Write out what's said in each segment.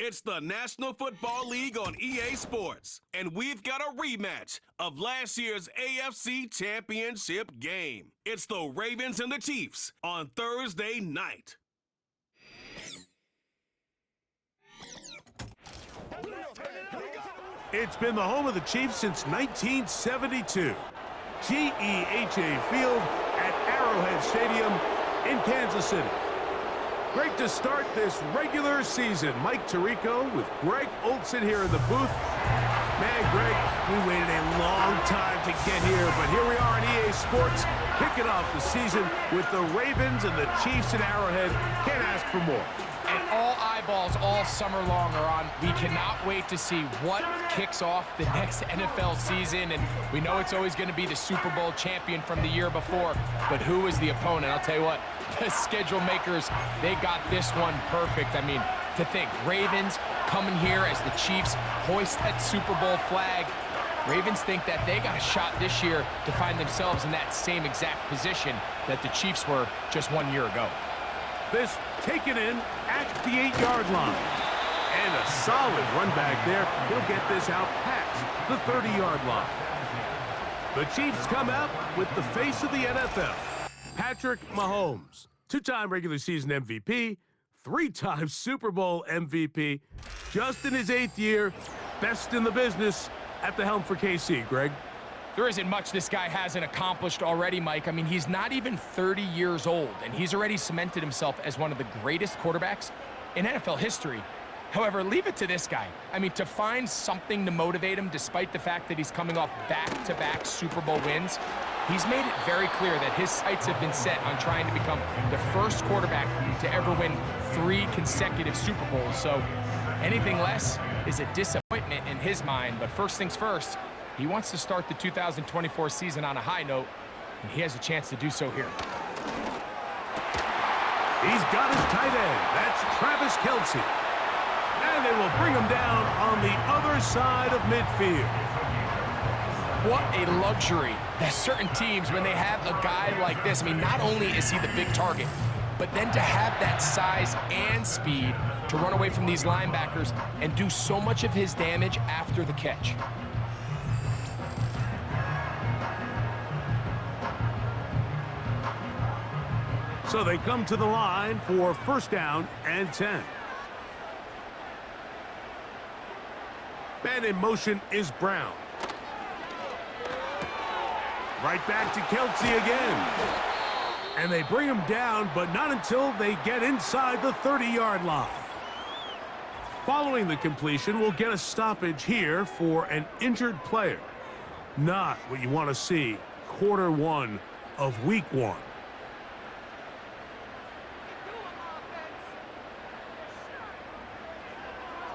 It's the National Football League on EA Sports, and we've got a rematch of last year's AFC Championship game. It's the Ravens and the Chiefs on Thursday night. It's been the home of the Chiefs since 1972. GEHA Field at Arrowhead Stadium in Kansas City. Great to start this regular season. Mike Tirico with Greg Olson here in the booth. Man, Greg, we waited a long time to get here, but here we are in EA Sports, kicking off the season with the Ravens and the Chiefs at Arrowhead. Can't ask for more. And all eyeballs all summer long are on. We cannot wait to see what kicks off the next NFL season. And we know it's always going to be the Super Bowl champion from the year before. But who is the opponent? I'll tell you what, the schedule makers, they got this one perfect. I mean, to think, Ravens coming here as the Chiefs hoist that Super Bowl flag. Ravens think that they got a shot this year to find themselves in that same exact position that the Chiefs were just 1 year ago. This taken in at the 8-yard line. And a solid run back there. He'll get this out past the 30-yard line. The Chiefs come out with the face of the NFL, Patrick Mahomes. Two-time regular season MVP, three-time Super Bowl MVP. Just in his 8th year, best in the business at the helm for KC, Greg. There isn't much this guy hasn't accomplished already, Mike. I mean, he's not even 30 years old, and he's already cemented himself as one of the greatest quarterbacks in NFL history. However, leave it to this guy. I mean, to find something to motivate him, despite the fact that he's coming off back-to-back Super Bowl wins, he's made it very clear that his sights have been set on trying to become the first quarterback to ever win 3 consecutive Super Bowls. So anything less is a disappointment in his mind. But first things first, he wants to start the 2024 season on a high note, and he has a chance to do so here. He's got his tight end. That's Travis Kelce. And they will bring him down on the other side of midfield. What a luxury that certain teams, when they have a guy like this, I mean, not only is he the big target, but then to have that size and speed to run away from these linebackers and do so much of his damage after the catch. So they come to the line for first down and 10. Man in motion is Brown. Right back to Kelce again. And they bring him down, but not until they get inside the 30-yard line. Following the completion, we'll get a stoppage here for an injured player. Not what you want to see quarter 1 of Week 1.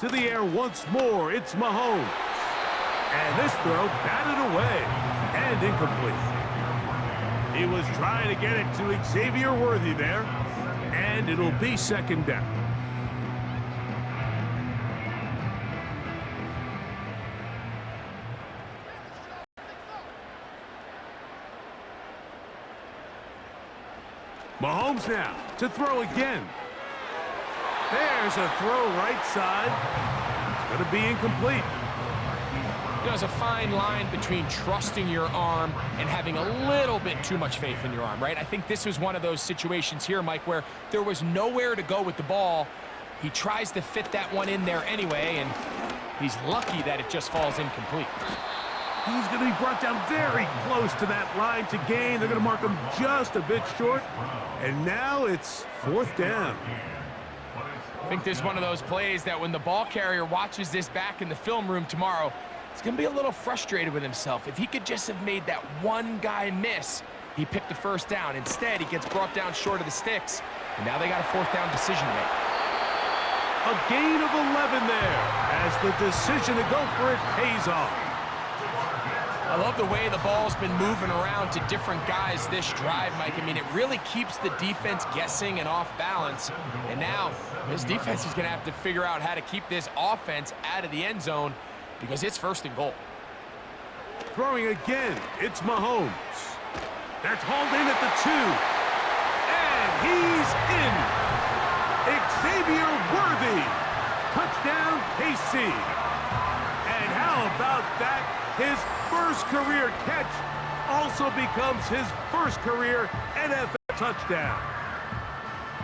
To the air once more, it's Mahomes. And this throw batted away and incomplete. He was trying to get it to Xavier Worthy there, and it'll be second down. Mahomes now to throw again. There's a throw right side. It's going to be incomplete. There's a fine line between trusting your arm and having a little bit too much faith in your arm, right? I think this was one of those situations here, Mike, where there was nowhere to go with the ball. He tries to fit that one in there anyway, and he's lucky that it just falls incomplete. He's going to be brought down very close to that line to gain. They're going to mark him just a bit short. And now it's fourth down. I think this is one of those plays that when the ball carrier watches this back in the film room tomorrow, he's going to be a little frustrated with himself. If he could just have made that one guy miss, he picked the first down. Instead, he gets brought down short of the sticks, and now they got a fourth down decision to make. A gain of 11 there as the decision to go for it pays off. I love the way the ball's been moving around to different guys this drive, Mike. I mean, it really keeps the defense guessing and off balance. And now this defense is going to have to figure out how to keep this offense out of the end zone because it's first and goal. Throwing again, it's Mahomes. That's hauled in at the 2. And he's in. Xavier Worthy Touchdown, KC. And how about that? His first career catch also becomes his first career NFL touchdown.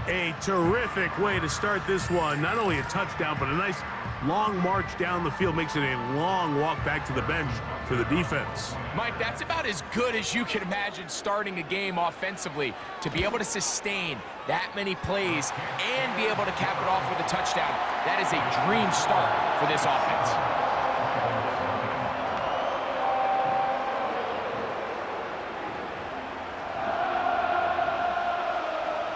A terrific way to start this one. Not only a touchdown, but a nice long march down the field. Makes it a long walk back to the bench for the defense. Mike, that's about as good as you can imagine starting a game offensively. To be able to sustain that many plays and be able to cap it off with a touchdown, that is a dream start for this offense.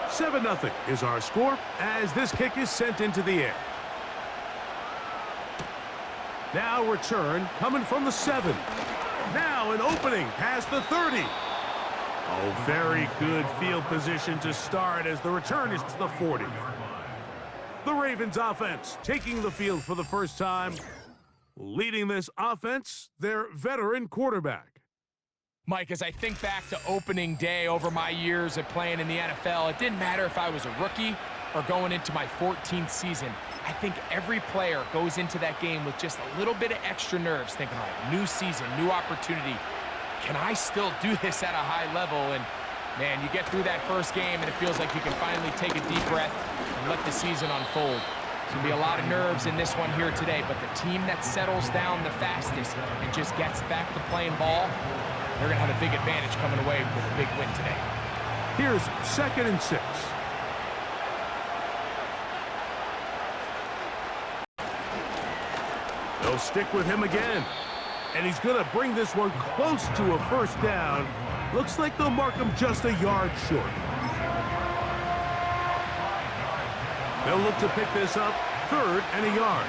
7-0 is our score as this kick is sent into the air. Now return coming from the 7. Now an opening past the 30. Oh, very good field position to start as the return is to the 40. The Ravens offense taking the field for the first time. Leading this offense, their veteran quarterback. Mike, as I think back to opening day over my years of playing in the NFL, it didn't matter if I was a rookie or going into my 14th season. I think every player goes into that game with just a little bit of extra nerves, thinking, all right, new season, new opportunity. Can I still do this at a high level? And, man, you get through that first game, and it feels like you can finally take a deep breath and let the season unfold. There's going to be a lot of nerves in this one here today, but the team that settles down the fastest and just gets back to playing ball, they're going to have a big advantage coming away with a big win today. Here's 2nd and 6. They'll stick with him again. And he's going to bring this one close to a first down. Looks like they'll mark him just a yard short. They'll look to pick this up 3rd and a yard.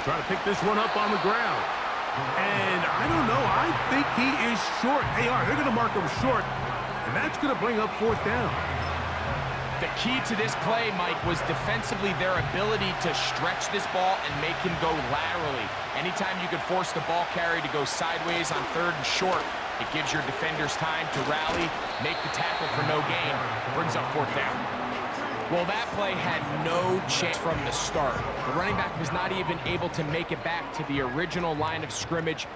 Try to pick this one up on the ground. And I don't know, I think he is short. They are, they're going to mark him short. And that's going to bring up 4th down. The key to this play, Mike, was defensively their ability to stretch this ball and make him go laterally. Anytime you could force the ball carrier to go sideways on 3rd and short, it gives your defenders time to rally, make the tackle for no gain, brings up 4th down. Well, that play had no chance from the start. The running back was not even able to make it back to the original line of scrimmage.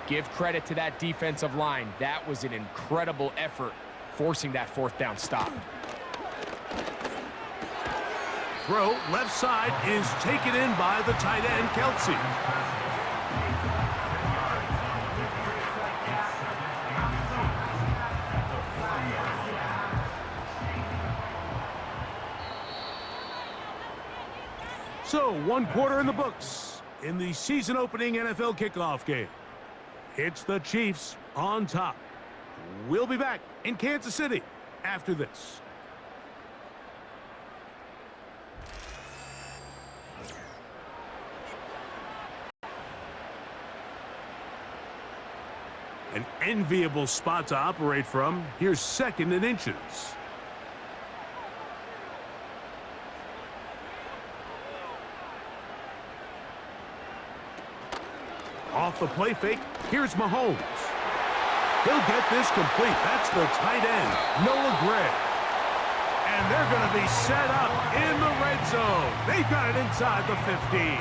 Give credit to that defensive line. That was an incredible effort, forcing that 4th down stop. Throw left side is taken in by the tight end, Kelsey. So, 1 quarter in the books in the season-opening NFL kickoff game. It's the Chiefs on top. We'll be back in Kansas City after this. An enviable spot to operate from. Here's 2nd and inches. Off the play fake, here's Mahomes. He'll get this complete. That's the tight end, Noah Gray. And they're going to be set up in the red zone. They've got it inside the 15.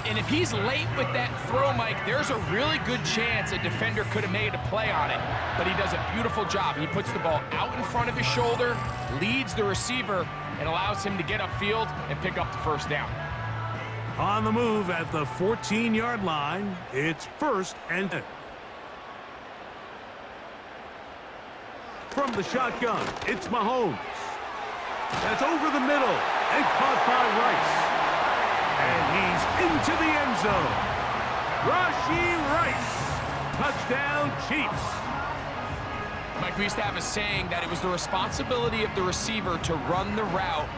And if he's late with that throw, Mike, there's a really good chance a defender could have made a play on it. But he does a beautiful job. He puts the ball out in front of his shoulder, leads the receiver, and allows him to get upfield and pick up the 1st down. On the move at the 14-yard line, it's 1st and 10. From the shotgun, it's Mahomes. That's over the middle and caught by Rice. And he's into the end zone. Rashee Rice. Touchdown, Chiefs. Mike, we used to have a saying that it was the responsibility of the receiver to run the route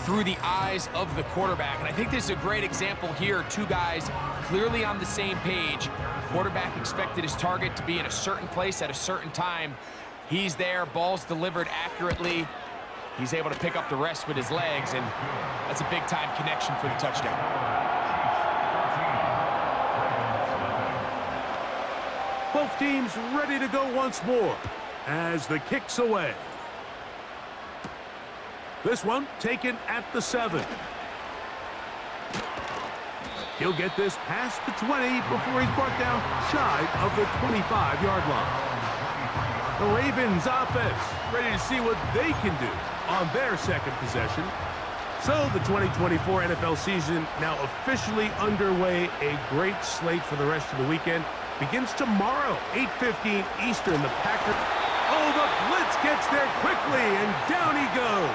through the eyes of the quarterback. And I think this is a great example here. 2 guys clearly on the same page. Quarterback expected his target to be in a certain place at a certain time. He's there, ball's delivered accurately. He's able to pick up the rest with his legs, and that's a big-time connection for the touchdown. Both teams ready to go once more as the kick's away. This one taken at the 7. He'll get this past the 20 before he's brought down shy of the 25-yard line. The Ravens offense ready to see what they can do on their second possession. So the 2024 NFL season now officially underway. A great slate for the rest of the weekend. Begins tomorrow, 8:15 Eastern. The Packers. Oh, the blitz gets there quickly, and down he goes.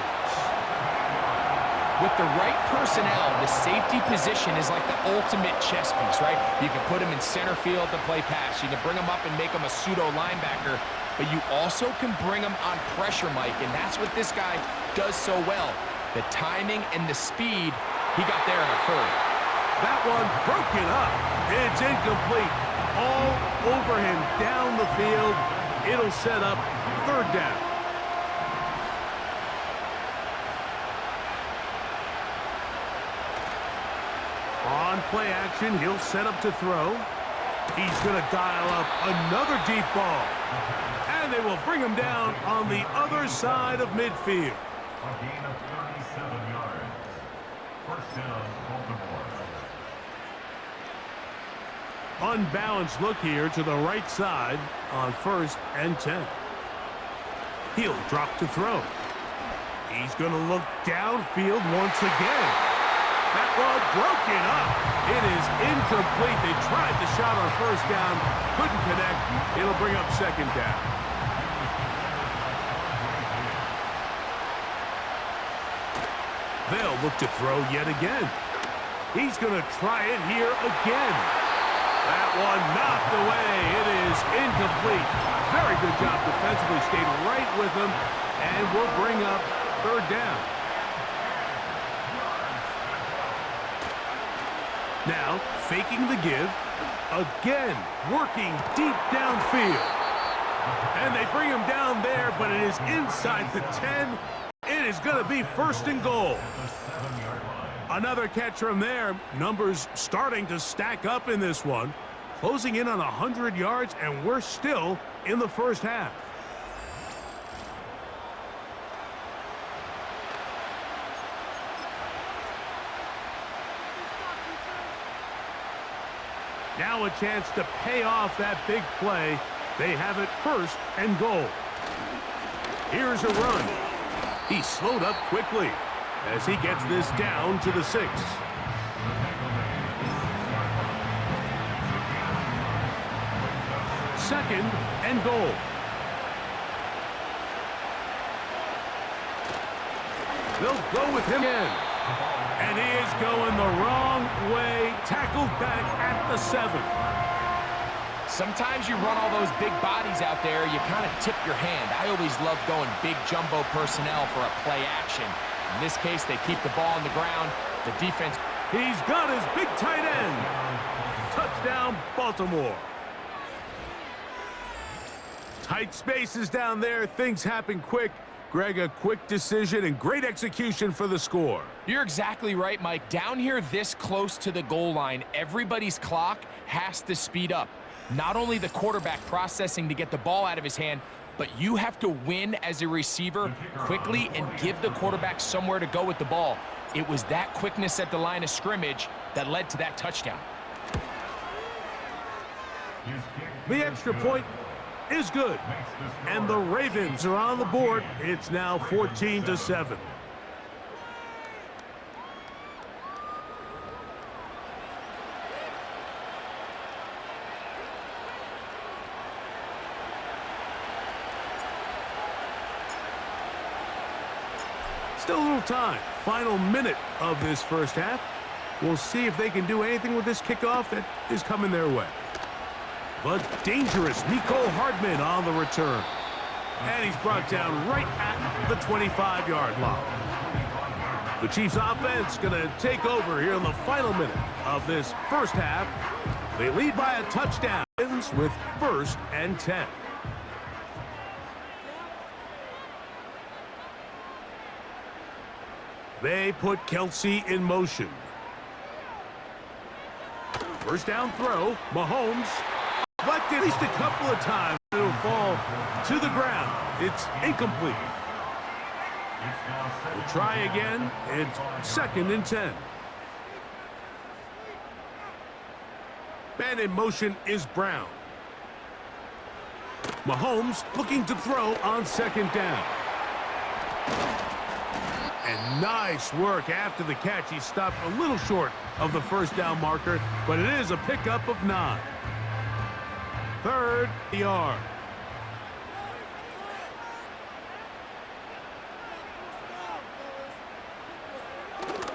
With the right personnel, the safety position is like the ultimate chess piece, right? You can put him in center field to play pass. You can bring him up and make him a pseudo linebacker, but you also can bring him on pressure, Mike, and that's what this guy does so well. The timing and the speed, he got there in a hurry. That one broken up. It's incomplete. All over him down the field. It'll set up third down. On play action, he'll set up to throw. He's going to dial up another deep ball. And they will bring him down on the other side of midfield. A gain of 37 yards. First down, Baltimore. Unbalanced look here to the right side on 1st and 10. He'll drop to throw. He's going to look downfield once again. That ball broken up. It is incomplete. They tried the shot on first down. Couldn't connect. It'll bring up second down. They'll look to throw yet again. He's going to try it here again. That one knocked away. It is incomplete. Very good job defensively. Stayed right with him. And will bring up third down. Now, faking the give. Again, working deep downfield. And they bring him down there, but it is inside the 10. It is going to be 1st and goal. Another catch from there. Numbers starting to stack up in this one. Closing in on 100 yards, and we're still in the first half. Now a chance to pay off that big play. They have it 1st and goal. Here's a run. He slowed up quickly as he gets this down to the 6. Second and goal. They'll go with him in. And he is going the wrong way. Tackled back at the 7. Sometimes you run all those big bodies out there, you kind of tip your hand. I always love going big jumbo personnel for a play action. In this case, they keep the ball on the ground. The defense. He's got his big tight end. Touchdown, Baltimore. Tight spaces down there. Things happen quick. Greg, a quick decision and great execution for the score. You're exactly right, Mike. Down here this close to the goal line, everybody's clock has to speed up. Not only the quarterback processing to get the ball out of his hand, but you have to win as a receiver quickly and give the quarterback somewhere to go with the ball. It was that quickness at the line of scrimmage that led to that touchdown. The extra point is good. And the Ravens are on the board. It's now 14-7. Still a little time. Final minute of this first half. We'll see if they can do anything with this kickoff that is coming their way. But dangerous Mecole Hardman on the return. And he's brought down right at the 25-yard line. The Chiefs offense going to take over here in the final minute of this first half. They lead by a touchdown with 1st and 10. They put Kelce in motion. First down throw. Mahomes deflected at least a couple of times. It'll fall to the ground. It's incomplete. We'll try again. It's 2nd and 10. Man in motion is Brown. Mahomes looking to throw on 2nd down. And nice work after the catch. He stopped a little short of the 1st down marker, but it is a pickup of 9. 3rd yard.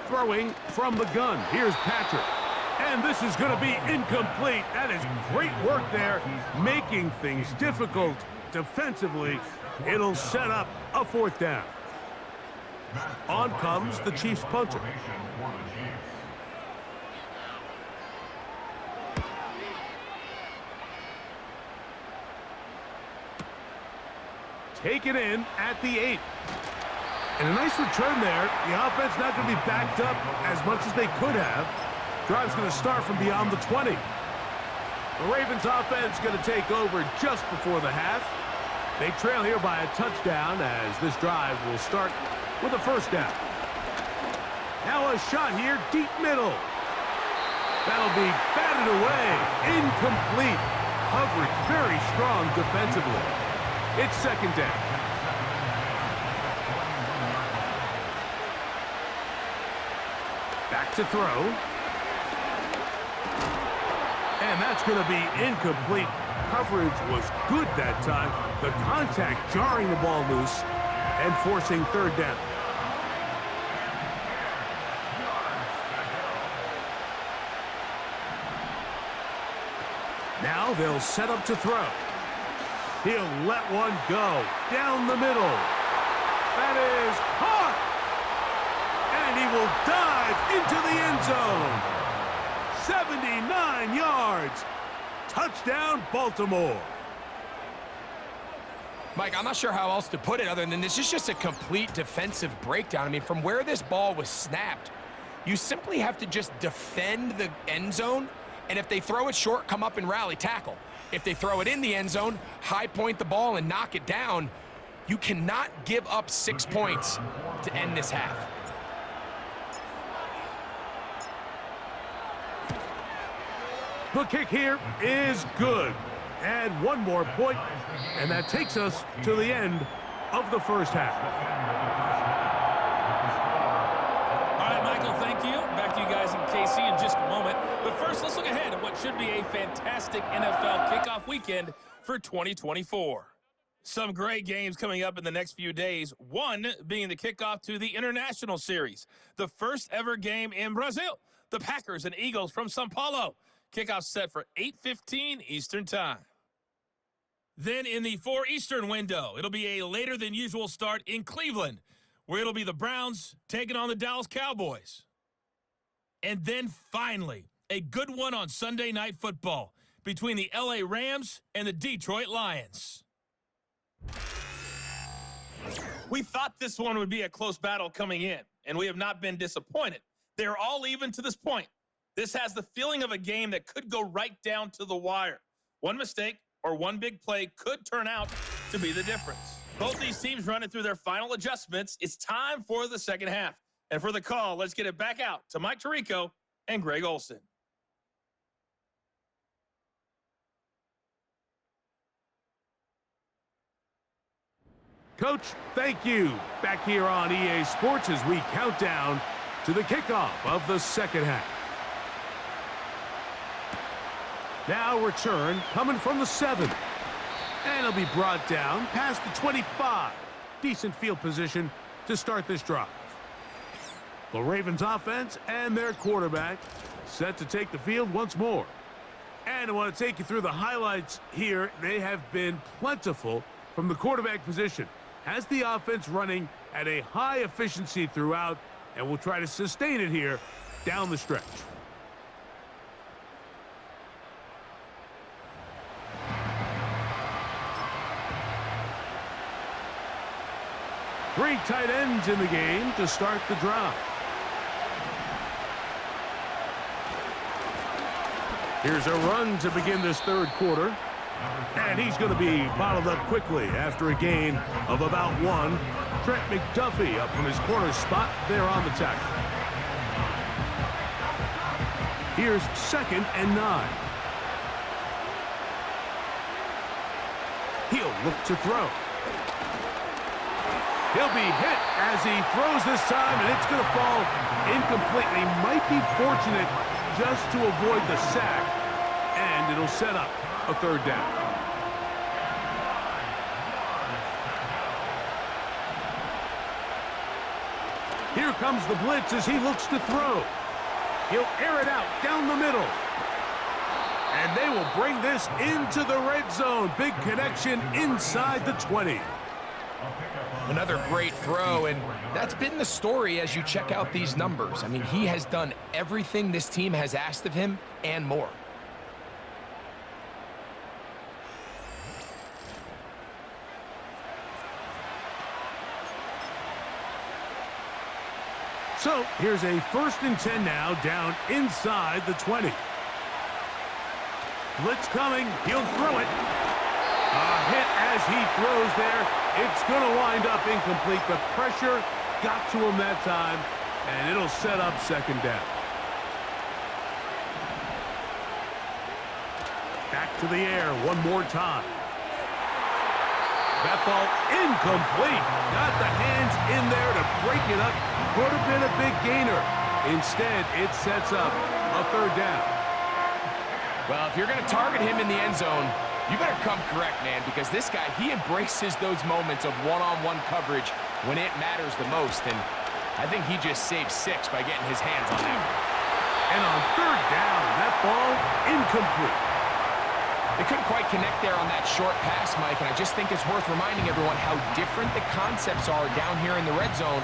Throwing from the gun. Here's Patrick. And this is going to be incomplete. That is great work there, making things difficult defensively. It'll set up a 4th down. On comes the Chiefs punter. Take it in at the 8. And a nice return there. The offense not going to be backed up as much as they could have. Drive's going to start from beyond the 20. The Ravens offense going to take over just before the half. They trail here by a touchdown as this drive will start with a 1st down. Now a shot here, deep middle. That'll be batted away. Incomplete. Coverage very strong defensively. It's 2nd down. Back to throw. And that's going to be incomplete. Coverage was good that time. The contact jarring the ball loose and forcing 3rd down. Now they'll set up to throw. He'll let one go down the middle. That is caught. And he will dive into the end zone. 79 yards. Touchdown, Baltimore. Mike, I'm not sure how else to put it other than this is just a complete defensive breakdown. I mean, from where this ball was snapped, you simply have to just defend the end zone, and if they throw it short, come up and rally tackle. If they throw it in the end zone, high point the ball and knock it down. You cannot give up 6 points to end this half. The kick here is good. Add 1 more point, and that takes us to the end of the 1st half. All right, Michael, thank you. Back to you guys in KC in just a moment. But first, let's look ahead at what should be a fantastic NFL kickoff weekend for 2024. Some great games coming up in the next few days, one being the kickoff to the International Series, the first ever game in Brazil. The Packers and Eagles from São Paulo. Kickoff set for 8:15 Eastern Time. Then in the 4 Eastern window, it'll be a later than usual start in Cleveland, where it'll be the Browns taking on the Dallas Cowboys. And then finally, a good one on Sunday Night Football between the LA Rams and the Detroit Lions. We thought this one would be a close battle coming in, and we have not been disappointed. They're all even to this point. This has the feeling of a game that could go right down to the wire. One mistake or one big play could turn out to be the difference. Both these teams running through their final adjustments. It's time for the second half. And for the call, let's get it back out to Mike Tirico and Greg Olson. Coach, thank you. Back here on EA Sports as we count down to the kickoff of the second half. Now return coming from the 7. And it'll be brought down past the 25. Decent field position to start this drive. The Ravens offense and their quarterback set to take the field once more. And I want to take you through the highlights here. They have been plentiful from the quarterback position. Has the offense running at a high efficiency throughout, and we'll try to sustain it here down the stretch. Three tight ends in the game to start the drive. Here's a run to begin this third quarter. And he's going to be bottled up quickly after a gain of about 1. Trent McDuffie up from his corner spot there on the tackle. Here's 2nd and 9. He'll look to throw. He'll be hit as he throws this time, and it's going to fall incompletely. Might be fortunate just to avoid the sack, and it'll set up a 3rd down. Here comes the blitz as he looks to throw. He'll air it out down the middle. And they will bring this into the red zone. Big connection inside the 20. Another great throw, and that's been the story as you check out these numbers. I mean, he has done everything this team has asked of him and more. So here's a 1st and 10 now, down inside the 20. Blitz coming. He'll throw it. A hit as he throws there. It's going to wind up incomplete. The pressure got to him that time, and it'll set up 2nd down. Back to the air one more time. That ball incomplete. Got the hands in there to break it up. Could have been a big gainer. Instead, it sets up a 3rd down. Well, if you're going to target him in the end zone, you better come correct, man, because this guy, he embraces those moments of one-on-one coverage when it matters the most, and I think he just saved 6 by getting his hands on that one. And on 3rd down, that ball incomplete. They couldn't quite connect there on that short pass, Mike, and I just think it's worth reminding everyone how different the concepts are down here in the red zone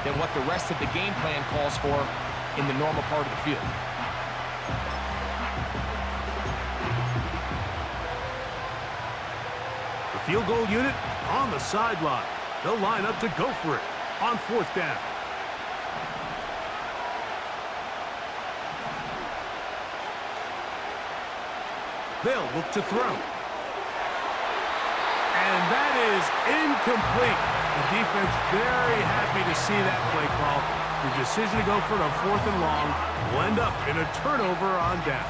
than what the rest of the game plan calls for in the normal part of the field. The field goal unit on the sideline. They'll line up to go for it on 4th down. They'll look to throw. And that is incomplete. The defense very happy to see that play call. The decision to go for it on 4th and long will end up in a turnover on downs.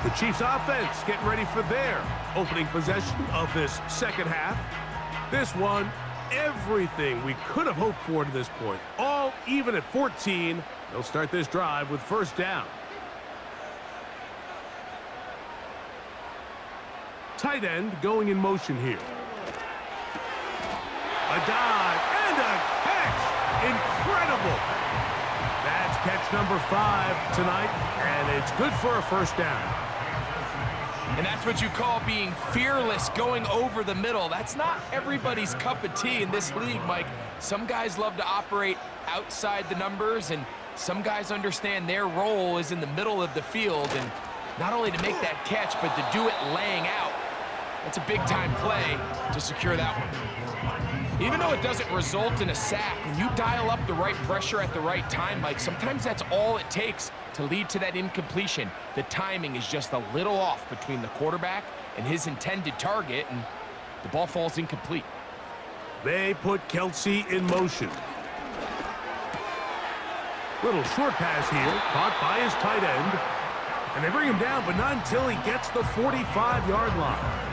The Chiefs offense getting ready for their opening possession of this 2nd half. This one, everything we could have hoped for to this point. All even at 14. They'll start this drive with 1st down. Tight end going in motion here. A dive and a catch. Incredible. That's catch number 5 tonight, and it's good for a 1st down. And that's what you call being fearless, going over the middle. That's not everybody's cup of tea in this league, Mike. Some guys love to operate outside the numbers, and some guys understand their role is in the middle of the field, and not only to make that catch, but to do it laying out. That's a big-time play to secure that one. Even though it doesn't result in a sack, when you dial up the right pressure at the right time, Mike, sometimes that's all it takes to lead to that incompletion. The timing is just a little off between the quarterback and his intended target, and the ball falls incomplete. They put Kelsey in motion. Little short pass here, caught by his tight end. And they bring him down, but not until he gets the 45-yard line.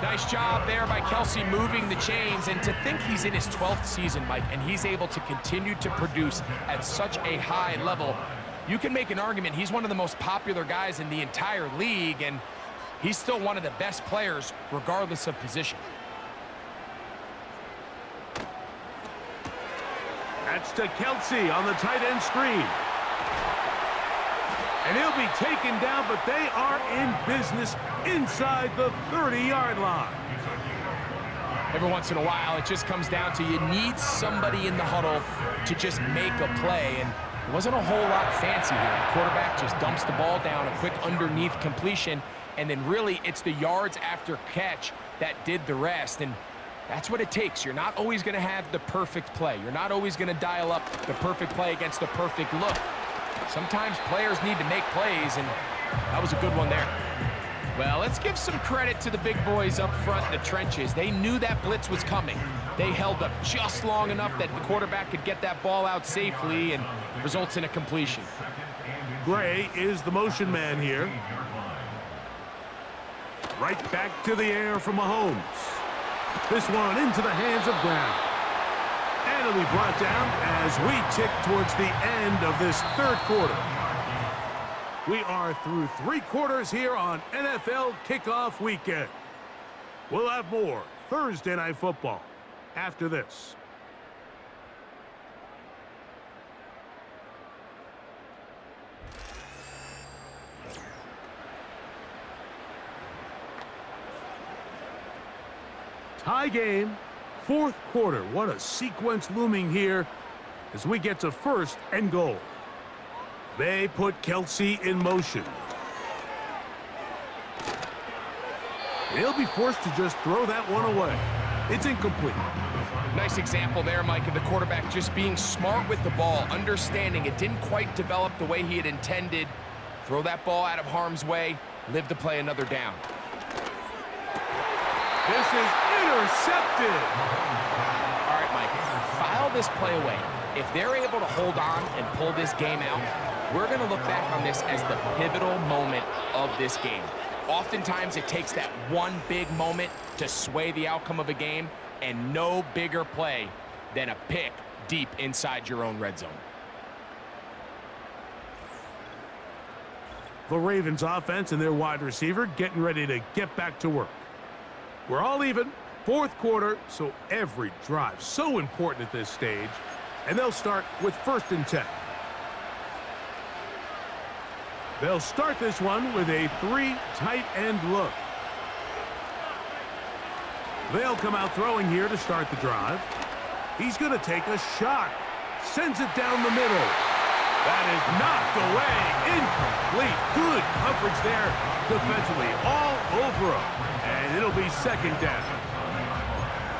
Nice job there by Kelsey moving the chains, and to think he's in his 12th season, Mike, and he's able to continue to produce at such a high level. You can make an argument he's one of the most popular guys in the entire league, and he's still one of the best players regardless of position. That's to Kelsey on the tight end screen. And he'll be taken down, but they are in business inside the 30-yard line. Every once in a while, it just comes down to you need somebody in the huddle to just make a play, and it wasn't a whole lot fancy here. The quarterback just dumps the ball down, a quick underneath completion, and then really it's the yards after catch that did the rest, and that's what it takes. You're not always going to have the perfect play. You're not always going to dial up the perfect play against the perfect look. Sometimes players need to make plays, and that was a good one there. Well, let's give some credit to the big boys up front in the trenches. They knew that blitz was coming. They held up just long enough that the quarterback could get that ball out safely and results in a completion. Gray is the motion man here. Right back to the air from Mahomes. This one into the hands of Brown. And it'll be brought down as we tick towards the end of this third quarter. We are through 3 quarters here on NFL Kickoff Weekend. We'll have more Thursday Night Football after this. Tie game, 4th quarter. What a sequence looming here as we get to 1st and goal. They put Kelsey in motion. He'll be forced to just throw that one away. It's incomplete. Nice example there, Mike, of the quarterback just being smart with the ball, understanding it didn't quite develop the way he had intended. Throw that ball out of harm's way, live to play another down. This is intercepted. All right, Mike, file this play away. If they're able to hold on and pull this game out, we're going to look back on this as the pivotal moment of this game. Oftentimes, it takes that one big moment to sway the outcome of a game, and no bigger play than a pick deep inside your own red zone. The Ravens offense and their wide receiver getting ready to get back to work. We're all even, 4th quarter, so every drive so important at this stage. And they'll start with 1st and 10. They'll start this one with a 3 tight end look. They'll come out throwing here to start the drive. He's going to take a shot. Sends it down the middle. That is knocked away. Incomplete. Good coverage there defensively. All over him. And it'll be 2nd down.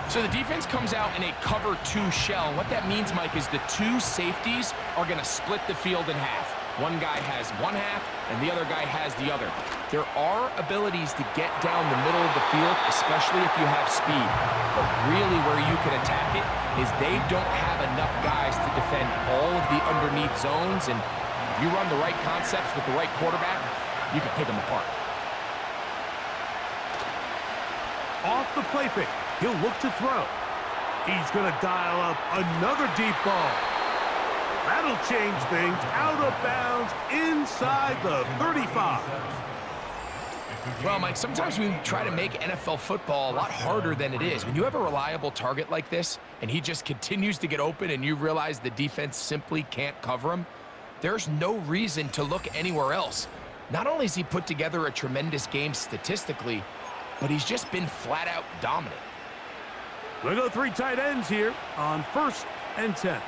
So the defense comes out in a cover 2 shell. What that means, Mike, is the 2 safeties are going to split the field in half. One guy has one half, and the other guy has the other. There are abilities to get down the middle of the field, especially if you have speed. But really where you can attack it is they don't have enough guys to defend all of the underneath zones, and if you run the right concepts with the right quarterback, you can pick them apart. Off the play fake, he'll look to throw. He's going to dial up another deep ball. That'll change things. Out of bounds inside the 35. Well, Mike, sometimes we try to make NFL football a lot harder than it is. When you have a reliable target like this, and he just continues to get open and you realize the defense simply can't cover him, there's no reason to look anywhere else. Not only has he put together a tremendous game statistically, but he's just been flat-out dominant. We'll go 3 tight ends here on 1st and 10.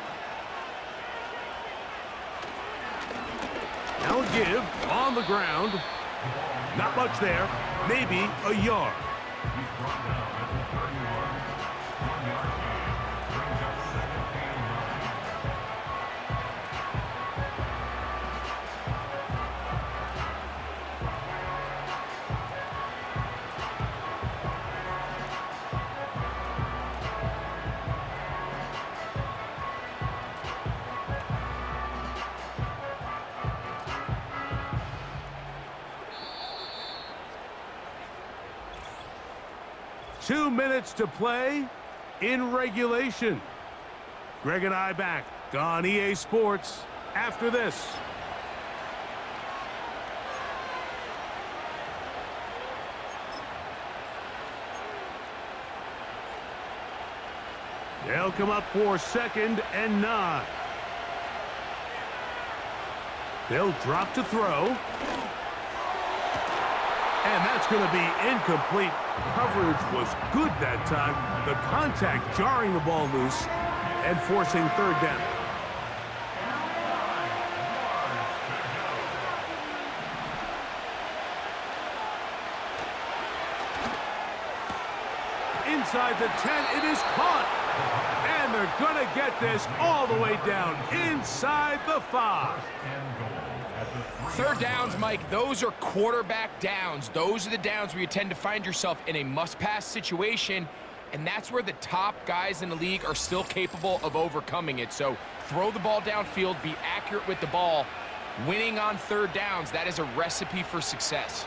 Now a give on the ground. Not much there. Maybe a yard. Two minutes to play in regulation. Greg and I back on EA Sports after this. They'll come up for 2nd and 9. They'll drop to throw. And that's going to be incomplete. Coverage was good that time. The contact jarring the ball loose and forcing 3rd down. Inside the 10, it is caught. And they're going to get this all the way down inside the 5. Third downs, Mike, those are quarterback downs. Those are the downs where you tend to find yourself in a must-pass situation, and that's where the top guys in the league are still capable of overcoming it. So throw the ball downfield, be accurate with the ball. Winning on third downs, that is a recipe for success.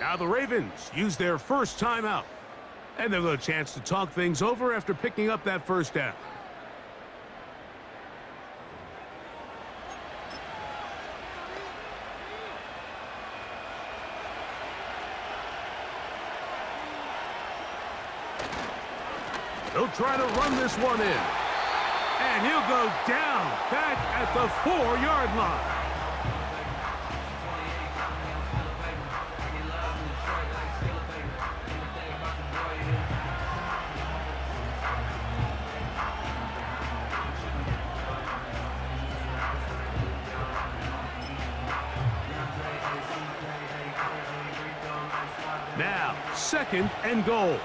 Now the Ravens use their first timeout. And they'll get a chance to talk things over after picking up that first down. They'll try to run this one in. And he'll go down back at the 4-yard line. Now, 2nd and goal.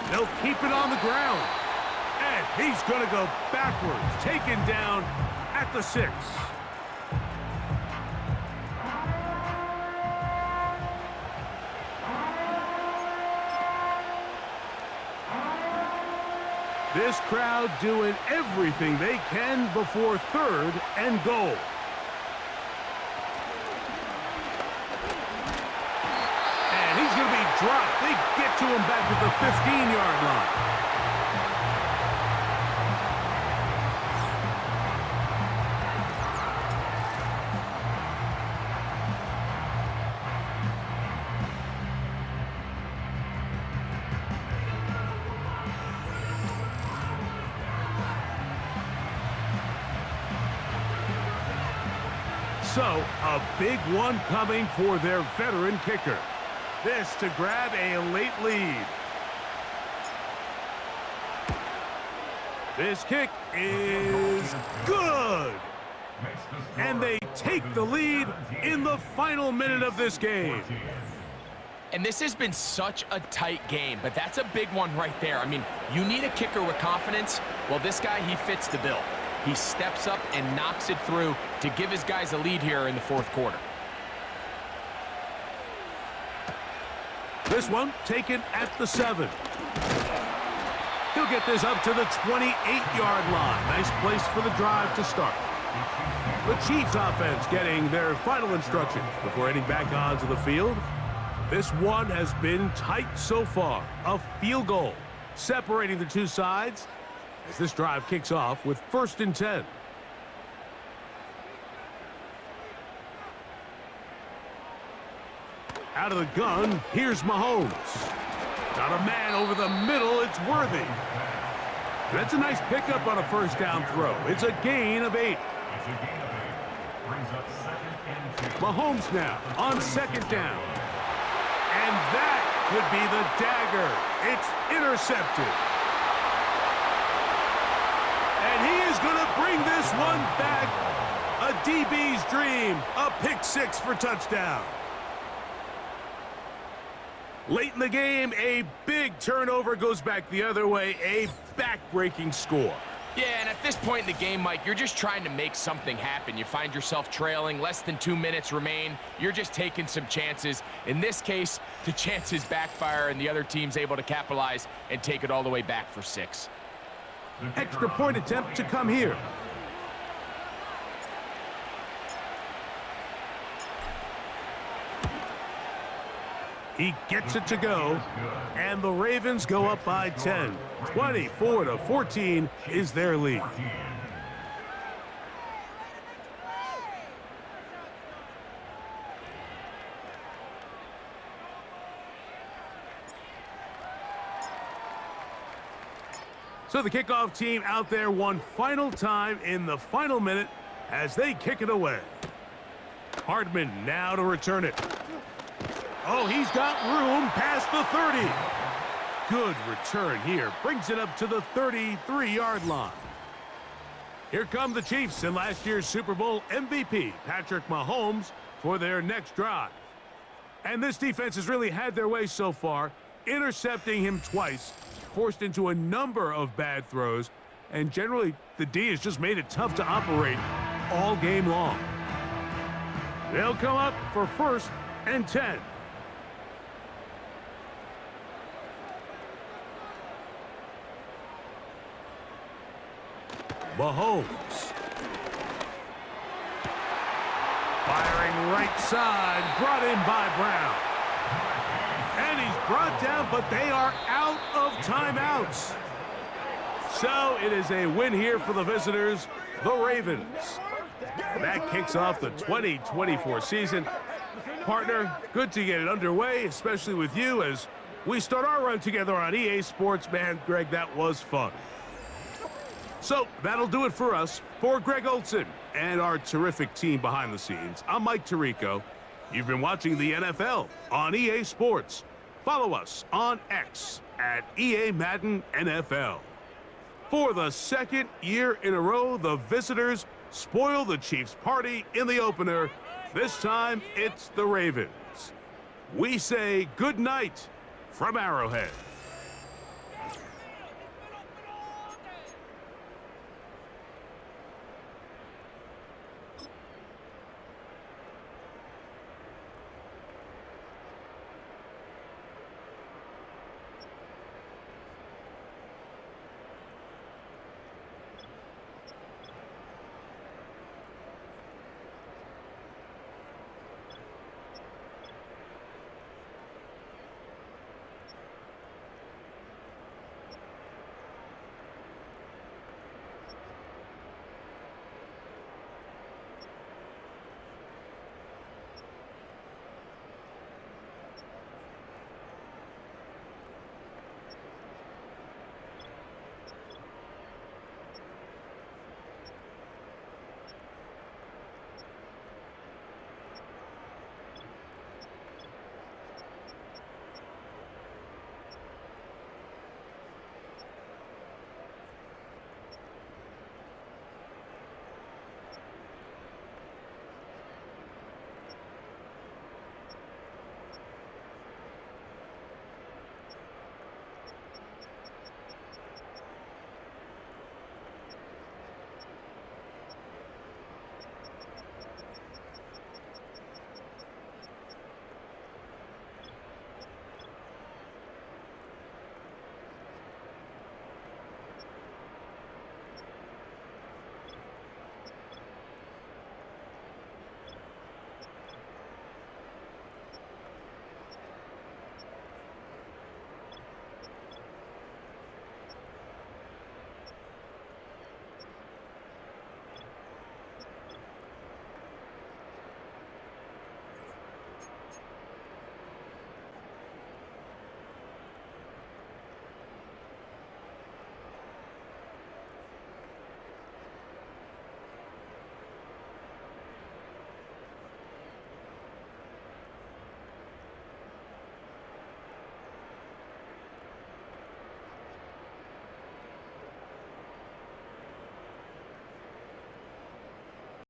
They'll keep it on the ground. And he's going to go backwards, taken down at the 6. This crowd doing everything they can before 3rd and goal. Drop. They get to him back at the 15-yard line. So, a big one coming for their veteran kicker. This to grab a late lead. This kick is good. And they take the lead in the final minute of this game. And this has been such a tight game, but that's a big one right there. I mean, you need a kicker with confidence. Well, this guy, he fits the bill. He steps up and knocks it through to give his guys a lead here in the 4th quarter. This one taken at the 7. He'll get this up to the 28-yard line. Nice place for the drive to start. The Chiefs offense getting their final instructions before heading back onto the field. This one has been tight so far. A field goal separating the two sides as this drive kicks off with 1st and 10. Out of the gun, here's Mahomes. Got a man over the middle, it's Worthy. That's a nice pickup on a 1st down throw. It's a gain of 8. Mahomes now on 2nd down. And that could be the dagger. It's intercepted. And he is going to bring this one back. A DB's dream. A pick 6 for touchdown. Late in the game, a big turnover goes back the other way, a back-breaking score. Yeah, and at this point in the game, Mike, you're just trying to make something happen. You find yourself trailing, less than 2 minutes remain. You're just taking some chances. In this case, the chances backfire, and the other team's able to capitalize and take it all the way back for 6. Extra point attempt to come here. He gets it to go, and the Ravens go up by 10. 24-14 is their lead. So the kickoff team out there one final time in the final minute as they kick it away. Hardman now to return it. Oh, he's got room past the 30. Good return here. Brings it up to the 33-yard line. Here come the Chiefs and last year's Super Bowl MVP, Patrick Mahomes, for their next drive. And this defense has really had their way so far, intercepting him twice, forced into a number of bad throws, and generally the D has just made it tough to operate all game long. They'll come up for 1st and 10. Mahomes. Firing right side, brought in by Brown. And he's brought down, but they are out of timeouts. So it is a win here for the visitors, the Ravens. That kicks off the 2024 season. Partner, good to get it underway, especially with you as we start our run together on EA Sports. Man, Greg, that was fun. So that'll do it for us. For Greg Olson and our terrific team behind the scenes, I'm Mike Tirico. You've been watching the NFL on EA Sports. Follow us on X at EA Madden NFL. For the 2nd year in a row, the visitors spoil the Chiefs' party in the opener. This time, it's the Ravens. We say good night from Arrowhead.